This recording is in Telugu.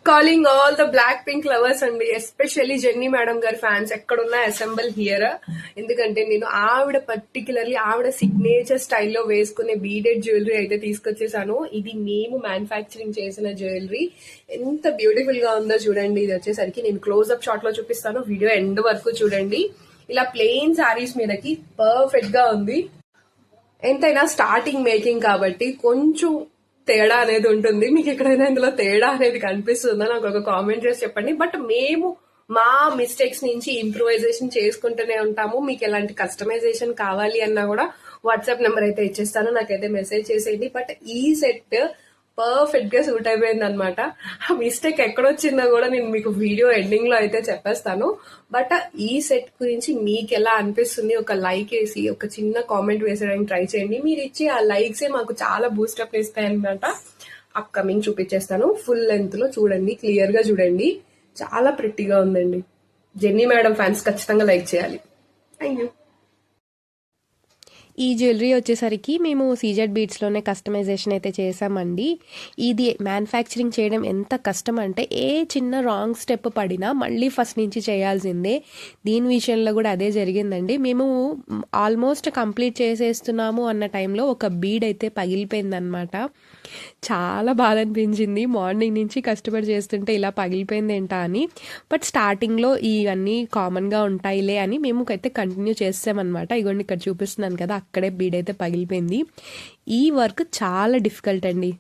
Calling all the Blackpink lovers అండి, ఎస్పెషల్లీ జెన్నీ మేడం గారి ఫ్యాన్స్ ఎక్కడున్నా అసెంబుల్ హియర్. ఎందుకంటే నేను ఆవిడ పర్టికులర్లీ ఆవిడ సిగ్నేచర్ స్టైల్లో వేసుకునే బీడెడ్ జ్యువెలరీ అయితే తీసుకొచ్చేసాను. ఇది మేము మ్యానుఫ్యాక్చరింగ్ చేసిన జ్యువెలరీ. ఎంత బ్యూటిఫుల్ గా ఉందో చూడండి. ఇది వచ్చేసరికి నేను క్లోజ్అప్ షాట్ లో చూపిస్తాను, వీడియో ఎండ్ వరకు చూడండి. ఇలా ప్లెయిన్ శారీస్ మీదకి పర్ఫెక్ట్ గా ఉంది. ఎంతైనా స్టార్టింగ్ మేకింగ్ కాబట్టి కొంచెం తేడా అనేది ఉంటుంది. మీకు ఎక్కడైనా ఇందులో తేడా అనేది కనిపిస్తుందో నాకు ఒక కామెంట్ చేసి చెప్పండి. బట్ మేము మా మిస్టేక్స్ నుంచి ఇంప్రూవైజేషన్ చేసుకుంటూనే ఉంటాము. మీకు ఎలాంటి కస్టమైజేషన్ కావాలి అన్నా కూడా వాట్సాప్ నెంబర్ అయితే ఇచ్చేస్తాను, నాకైతే మెసేజ్ చేసేయండి. బట్ ఈ సెట్ పర్ఫెక్ట్ గా సూట్ అయిపోయింది అనమాట. ఆ మిస్టేక్ ఎక్కడొచ్చిందో కూడా నేను మీకు వీడియో ఎండింగ్ లో అయితే చెప్పేస్తాను. బట్ ఈ సెట్ గురించి మీకు ఎలా అనిపిస్తుంది ఒక లైక్ వేసి ఒక చిన్న కామెంట్ వేసేయడానికి ట్రై చేయండి. మీరు ఇచ్చే ఆ లైక్సే మాకు చాలా బూస్టప్ ఇస్తాయి అనమాట. అప్కమింగ్ చూపించేస్తాను. ఫుల్ లెంత్ లో చూడండి, క్లియర్ గా చూడండి, చాలా ప్రిట్టిగా ఉందండి. జెన్నీ మేడం ఫ్యాన్స్ ఖచ్చితంగా లైక్ చేయాలి. Thank you. ఈ జ్యువెలరీ వచ్చేసరికి మేము సీజెడ్ బీట్స్లోనే కస్టమైజేషన్ అయితే చేసామండి. ఇది మ్యానుఫ్యాక్చరింగ్ చేయడం ఎంత కష్టం అంటే ఏ చిన్న రాంగ్ స్టెప్ పడినా మళ్ళీ ఫస్ట్ నుంచి చేయాల్సిందే. దీని విషయంలో కూడా అదే జరిగిందండి. మేము ఆల్మోస్ట్ కంప్లీట్ చేసేస్తున్నాము అన్న టైంలో ఒక బీడ్ అయితే పగిలిపోయిందనమాట. చాలా బాధ అనిపించింది. మార్నింగ్ నుంచి కష్టపడి చేస్తుంటే ఇలా పగిలిపోయింది ఏంటా అని. బట్ స్టార్టింగ్లో ఇవన్నీ కామన్గా ఉంటాయిలే అని మేము అయితే కంటిన్యూ చేసామన్నమాట. ఇగోండి ఇక్కడ చూపిస్తున్నాను కదా, అక్కడే బీడ్ అయితే పగిలిపోయింది. ఈ వర్క్ చాలా డిఫికల్ట్ అండి.